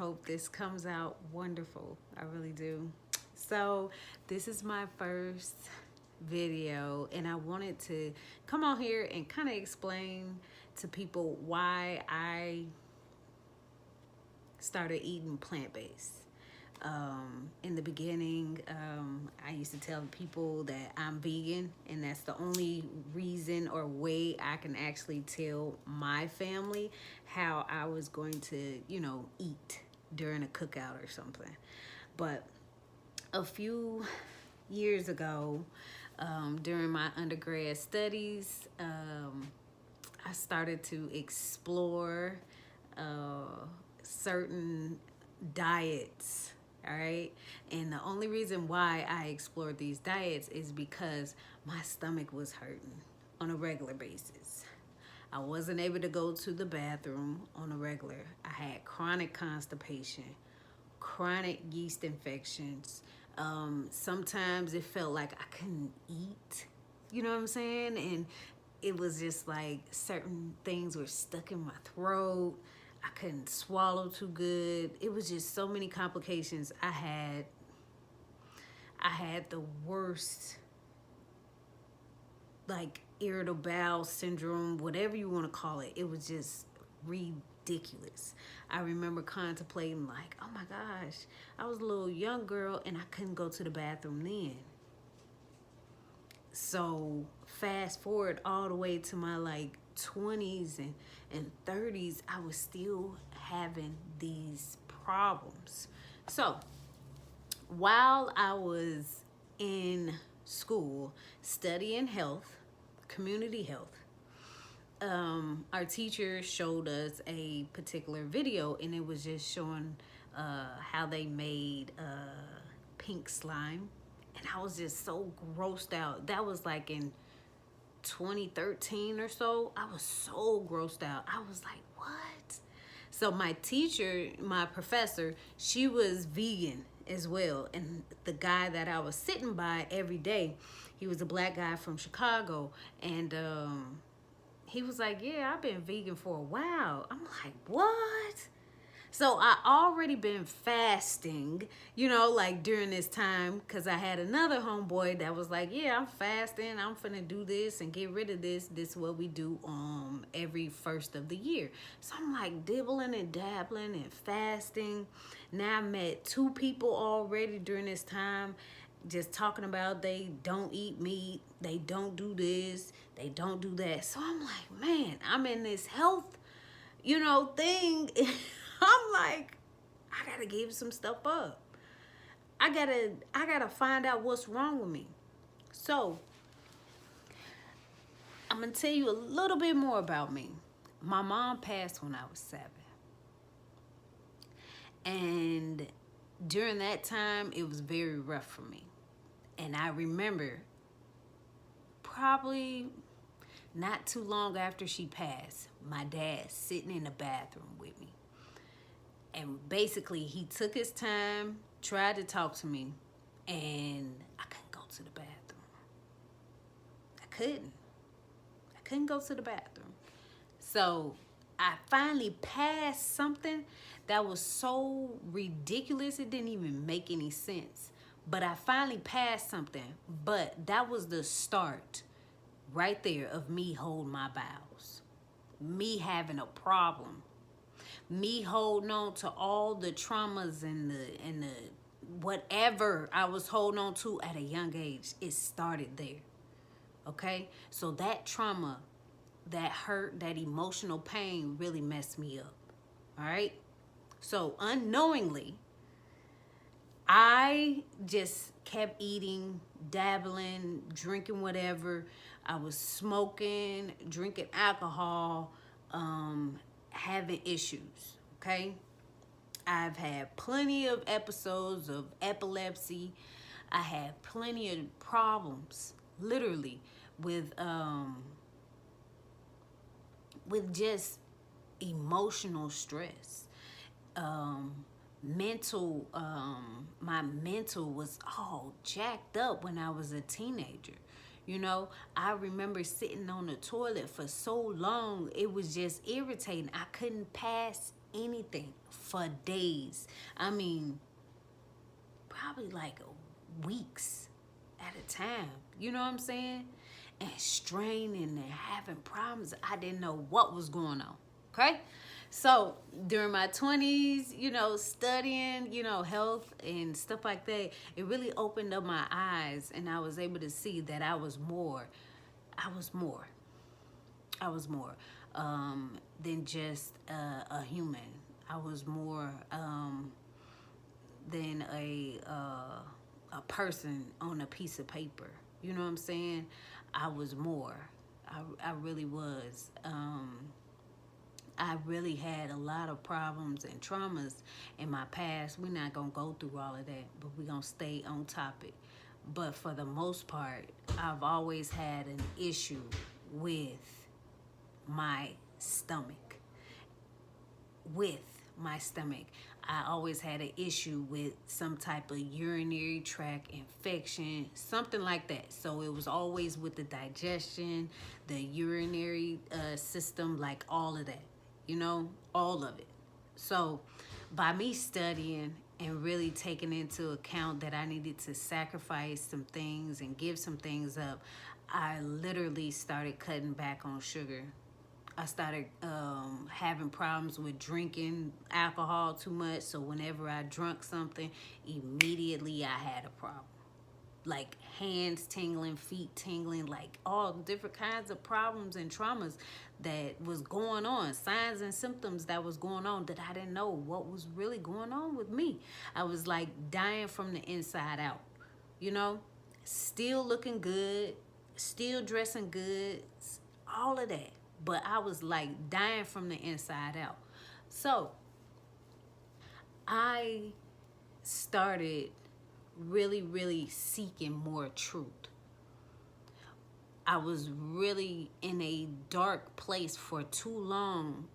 hope this comes out wonderful. I really do. So, this is my first video, and I wanted to come on here and kind of explain to people why I started eating plant-based. In the beginning, I used to tell people that I'm vegan, and that's the only reason or way I can actually tell my family how I was going to, eat during a cookout or something. But a few years ago, during my undergrad studies, I started to explore certain diets. All right. And the only reason why I explored these diets is because my stomach was hurting on a regular basis. I wasn't able to go to the bathroom on a regular. I had chronic constipation, chronic yeast infections. Sometimes it felt like I couldn't eat, you know what I'm saying? And it was just like certain things were stuck in my throat. I couldn't swallow too good. It was just so many complications. I had the worst, like, irritable bowel syndrome, whatever you want to call it. It was just ridiculous. I remember contemplating, like, oh my gosh, I was a little young girl and I couldn't go to the bathroom then. So fast forward all the way to my like 20s and 30s, I was still having these problems. So while I was in school studying health, community health, our teacher showed us a particular video, and it was just showing how they made pink slime. And I was just so grossed out. That was like in 2013 or so. I was so grossed out. I was like, what? So my teacher, my professor, she was vegan as well. And the guy that I was sitting by every day, he was a black guy from Chicago. And he was like, yeah, I've been vegan for a while. I'm like, what? So I already been fasting, like during this time, because I had another homeboy that was like, yeah, I'm fasting. I'm finna do this and get rid of this. This is what we do every first of the year. So I'm like dibbling and dabbling and fasting. Now I met two people already during this time just talking about they don't eat meat, they don't do this, they don't do that. So I'm like, man, I'm in this health, thing. I'm like, I gotta give some stuff up. I gotta find out what's wrong with me. So I'm gonna tell you a little bit more about me. My mom passed when I was 7. And during that time, it was very rough for me. And I remember probably not too long after she passed, my dad sitting in the bathroom with me. And basically, he took his time, tried to talk to me, and I couldn't go to the bathroom. I couldn't go to the bathroom. So I finally passed something that was so ridiculous, it didn't even make any sense. But I finally passed something, but that was the start right there of me holding my bowels, me having a problem, me holding on to all the traumas and the whatever I was holding on to at a young age. It started there. Okay? So that trauma, that hurt, that emotional pain really messed me up. All right? So unknowingly, I just kept eating, dabbling, drinking whatever. I was smoking, drinking alcohol, having issues, okay? I've had plenty of episodes of epilepsy. I had plenty of problems, literally, with just emotional stress. My mental was all jacked up when I was a teenager. You know, I remember sitting on the toilet for so long, it was just irritating. I couldn't pass anything for days. I mean, probably like weeks at a time. You know what I'm saying? And straining and having problems. I didn't know what was going on. Okay? So during my 20s, you know, studying, you know, health and stuff like that, it really opened up my eyes, and I was able to see that I was more. I was more. I was more than just a human. I was more than a person on a piece of paper. You know what I'm saying? I was more. I really was. I really had a lot of problems and traumas in my past. We're not going to go through all of that, but we're going to stay on topic. But for the most part, I've always had an issue with my stomach. With my stomach. I always had an issue with some type of urinary tract infection, something like that. So it was always with the digestion, the urinary system, like all of that, you know, all of it. So by me studying and really taking into account that I needed to sacrifice some things and give some things up, I literally started cutting back on sugar. I started having problems with drinking alcohol too much. So whenever I drank something, immediately I had a problem. Like hands tingling, feet tingling, like all different kinds of problems and traumas that was going on. Signs and symptoms that was going on that I didn't know what was really going on with me. I was like dying from the inside out, you know? Still looking good, still dressing good, all of that. But I was like dying from the inside out. So I started really seeking more truth. I was really in a dark place for too long,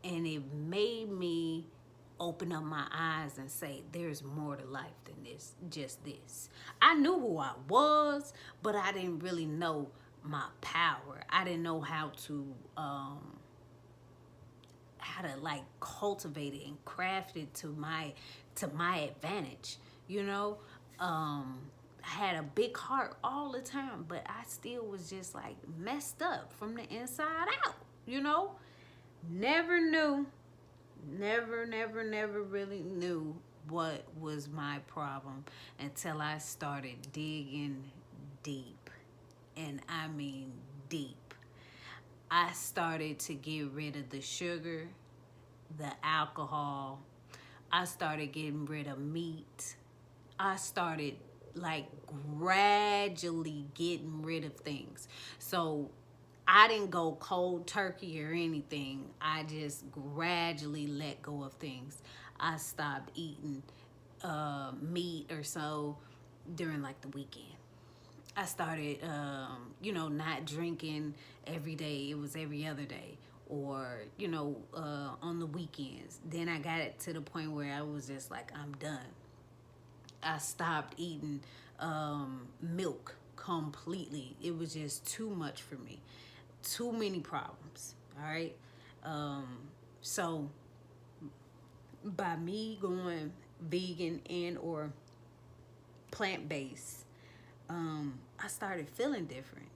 and it made me open up my eyes and say, there's more to life than this, just this. I knew who I was, but I didn't really know my power. I didn't know how to like cultivate it and craft it to my advantage, you know. I had a big heart all the time, but I still was just like messed up from the inside out, you know. Never knew, never really knew what was my problem until I started digging deep. And I mean deep. I started to get rid of the sugar, the alcohol. I started getting rid of meat. I started like gradually getting rid of things. So I didn't go cold turkey or anything. I just gradually let go of things. I stopped eating meat or so during like the weekend. I started, you know, not drinking every day. It was every other day, or, you know, on the weekends. Then I got it to the point where I was just like, I'm done. I stopped eating milk completely. It was just too much for me. Too many problems, all right? So by me going vegan and or plant-based, I started feeling different.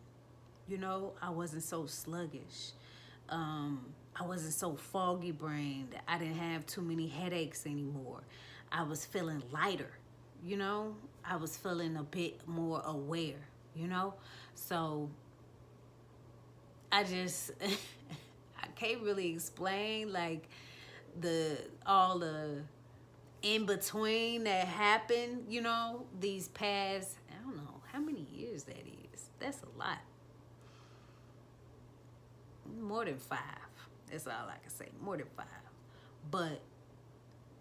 You know, I wasn't so sluggish. I wasn't so foggy brained. I didn't have too many headaches anymore. I was feeling lighter, you know. I was feeling a bit more aware, you know. So I just, I can't really explain like all the in between that happened, you know, these past, I don't know how many years that is. That's a lot. More than 5. That's all I can say. More than 5. But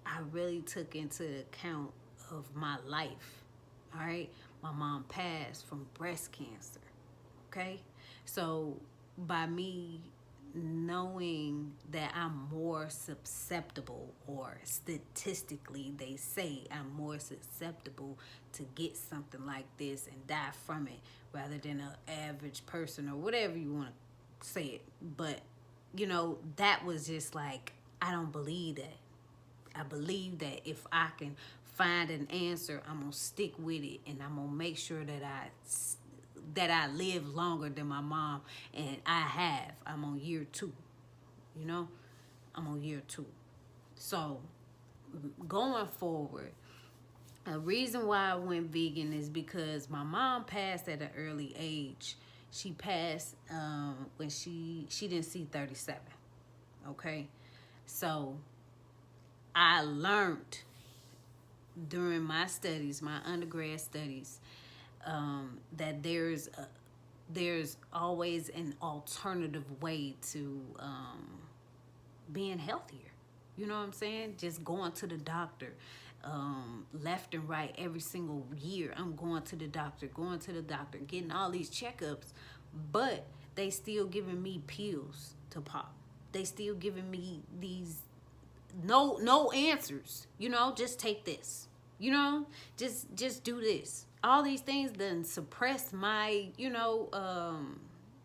I really took into account of my life. All right. My mom passed from breast cancer. Okay. So by me knowing that I'm more susceptible, or statistically they say I'm more susceptible to get something like this and die from it rather than an average person, or whatever you want to say it. But that was just like, I don't believe that. I believe that if I can find an answer, I'm gonna stick with it, and I'm gonna make sure that I live longer than my mom, and I'm on year 2. I'm on year 2. So going forward, a reason why I went vegan is because my mom passed at an early age. She passed when she didn't see 37. Okay, so I learned during my studies, my undergrad studies, that there's always an alternative way to being healthier. You know what I'm saying? Just going to the doctor left and right every single year. I'm going to the doctor, getting all these checkups, but they still giving me pills to pop. They still giving me these no answers. Just take this. Just do this. All these things then suppress my,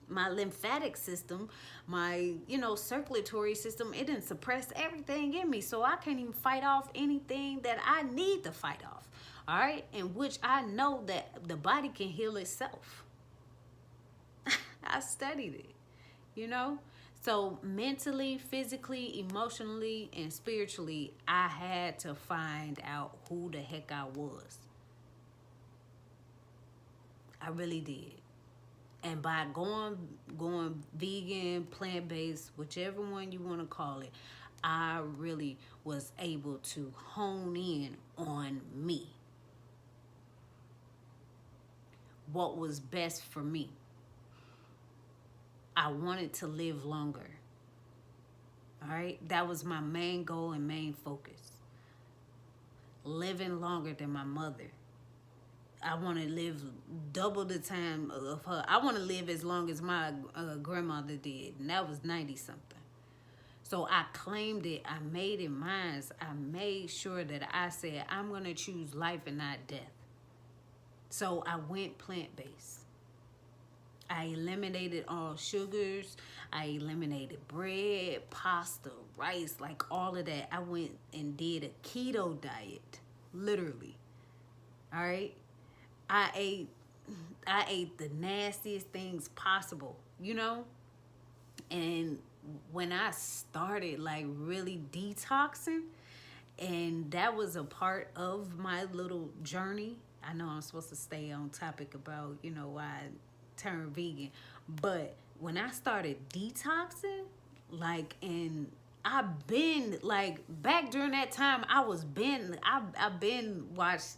my lymphatic system, my, circulatory system. It didn't suppress everything in me. So I can't even fight off anything that I need to fight off. All right. In which I know that the body can heal itself. I studied it, So mentally, physically, emotionally, and spiritually, I had to find out who the heck I was. I really did. And by going vegan, plant-based, whichever one you want to call it, I really was able to hone in on me. What was best for me. I wanted to live longer. All right? That was my main goal and main focus. Living longer than my mother. I want to live double the time of her. I want to live as long as my grandmother did, and that was 90-something. So I claimed it. I made it mine. I made sure that I said, I'm going to choose life and not death. So I went plant-based. I eliminated all sugars. I eliminated bread, pasta, rice, like all of that. I went and did a keto diet, literally. All right? I ate the nastiest things possible, And when I started like really detoxing, and that was a part of my little journey. I know I'm supposed to stay on topic about, why I turned vegan. But when I started detoxing, and I've been back during that time. I've been watched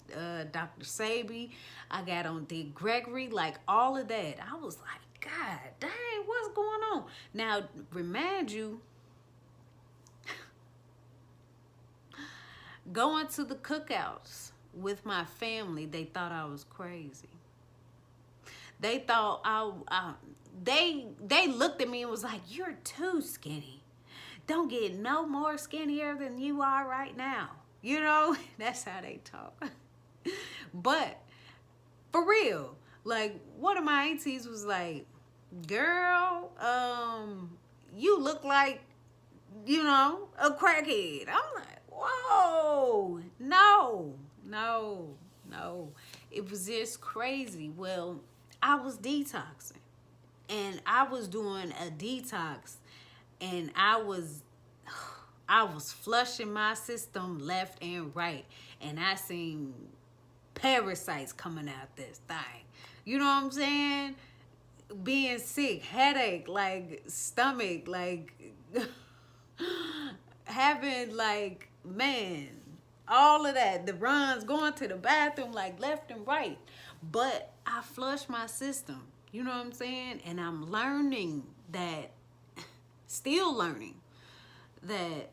Dr. Sebi. I got on Dick Gregory, all of that. I was like, God dang, what's going on? Now, remind you, going to the cookouts with my family, they thought I was crazy. They thought they looked at me and was like, you're too skinny. Don't get no more skinnier than you are right now. That's how they talk. But for real, one of my aunties was like, girl, you look like, a crackhead. I'm like, whoa, no. It was just crazy. Well, I was detoxing, and I was doing a detox, and I was flushing my system left and right, and I seen parasites coming out this thing. You know what I'm saying? Being sick, headache, stomach, having man, all of that, the runs, going to the bathroom left and right. But I flushed my system. You know what I'm saying? And I'm learning that, still learning that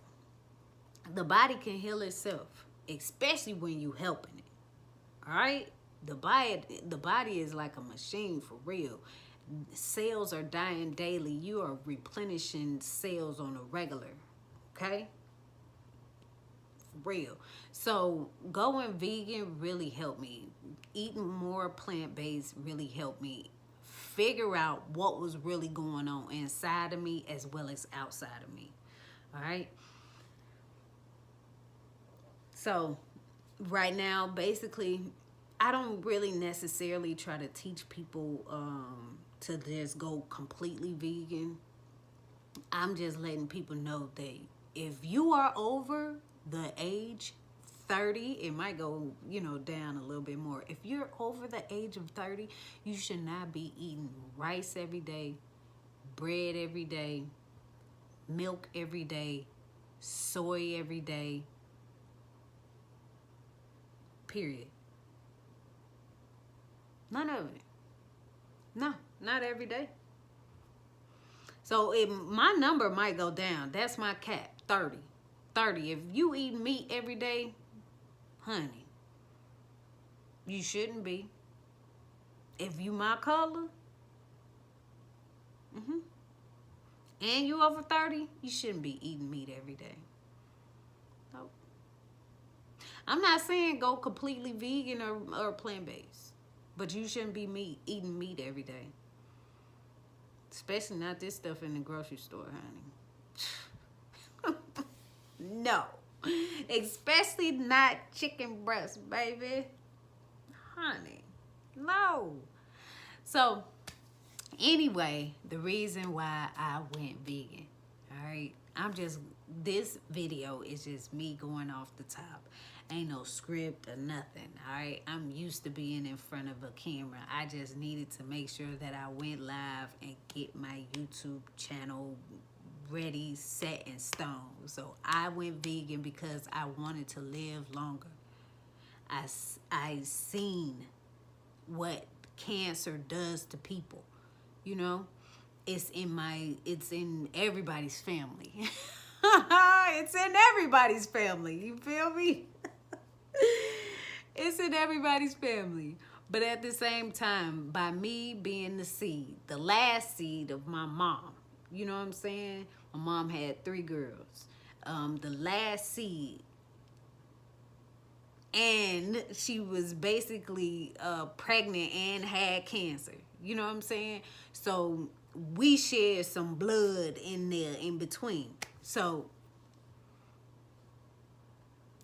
the body can heal itself, especially when you helping it. All right? The body is like a machine for real. Cells are dying daily. You are replenishing cells on a regular. Okay? Real. So going vegan really helped me. Eating more plant-based really helped me figure out what was really going on inside of me as well as outside of me. All right. So right now, basically, I don't really necessarily try to teach people to just go completely vegan. I'm just letting people know that if you are over the age 30, it might go, down a little bit more. If you're over the age of 30, you should not be eating rice every day, bread every day, milk every day, soy every day, period. None of it. No, not every day. So my number might go down. That's my cap, 30. 30. If you eat meat every day, honey, you shouldn't be. If you my color, and you over 30, you shouldn't be eating meat every day. Nope. I'm not saying go completely vegan or plant-based, but you shouldn't be eating meat every day. Especially not this stuff in the grocery store, honey. No. Especially not chicken breast, baby. Honey. No. So, anyway, the reason why I went vegan, all right? This video is just me going off the top. Ain't no script or nothing, all right? I'm used to being in front of a camera. I just needed to make sure that I went live and get my YouTube channel ready, set in stone. So I went vegan because I wanted to live longer. I seen what cancer does to people. It's in everybody's family. It's in everybody's family. You feel me? It's in everybody's family. But at the same time, by me being the seed, the last seed of my mom, you know what I'm saying? My mom had 3 girls. The last seed. And she was basically pregnant and had cancer. You know what I'm saying? So we shared some blood in there in between. So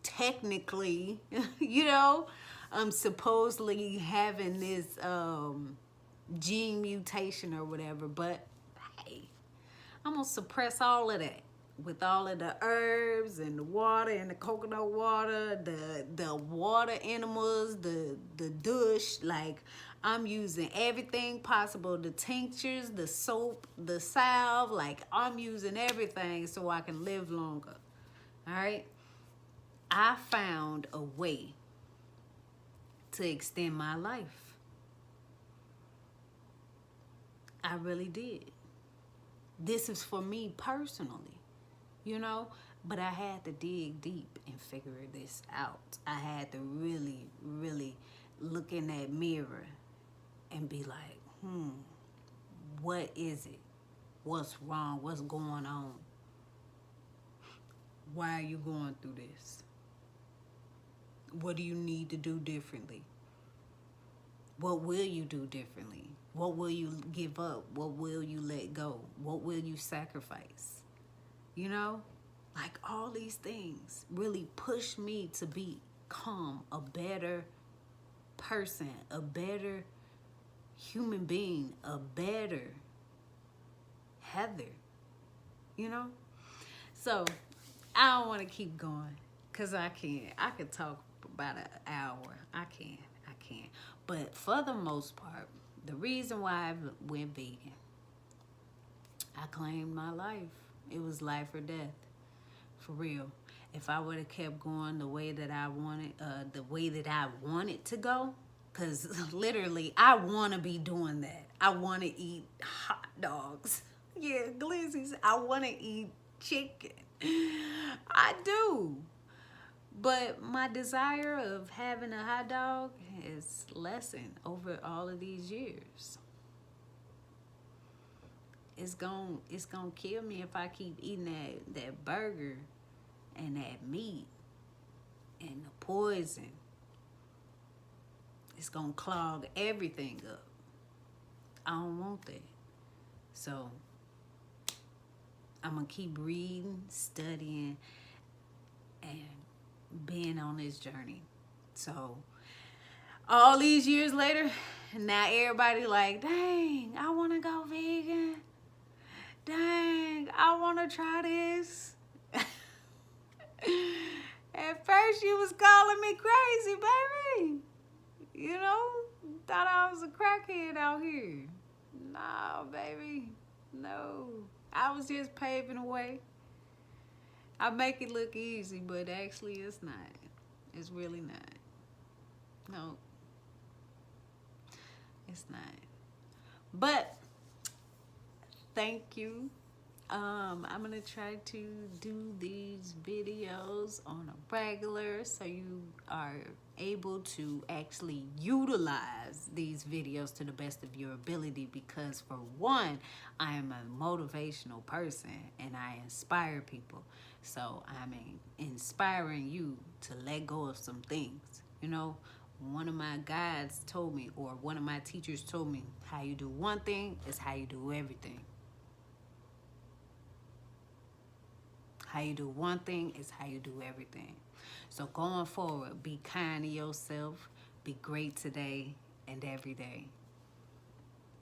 technically, I'm supposedly having this gene mutation or whatever, but hey, I'm gonna suppress all of that with all of the herbs and the water and the coconut water, the water enemas, the douche. Like, I'm using everything possible, the tinctures, the soap, the salve. Like, I'm using everything so I can live longer. All right. I found a way to extend my life. I really did. This is for me personally, but I had to dig deep and figure this out. I had to really, really look in that mirror and be like, what is it? What's wrong? What's going on? Why are you going through this? What do you need to do differently? What will you do differently? What will you give up? What will you let go? What will you sacrifice? Like, all these things really push me to become a better person, a better human being, a better Heather, So I don't want to keep going because I can't. I could talk about an hour. I can't. But for the most part, the reason why I went vegan, I claimed my life. It was life or death. For real. If I would have kept going the way that I wanted to go, because literally I want to be doing that. I want to eat hot dogs. Yeah, glizzies. I want to eat chicken. I do. But my desire of having a hot dog has lessened over all of these years. it's gonna kill me if I keep eating that burger and that meat and the poison. It's gonna clog everything up. I don't want that. So I'm gonna keep reading, studying, and being on this journey. So all these years later, now everybody like, dang, I wanna go vegan. Dang, I wanna try this. At first you was calling me crazy, baby. You know, thought I was a crackhead out here. No, baby, no. I was just paving the way. I make it look easy, but actually it's not. It's really not. No, it's not. But thank you. I'm gonna try to do these videos on a regular so you are able to actually utilize these videos to the best of your ability, because for one, I am a motivational person and I inspire people. So I'm inspiring you to let go of some things. You know, one of my guides told me, or one of my teachers told me, how you do one thing is how you do everything. How you do one thing is how you do everything. So going forward, be kind to yourself, be great today and every day.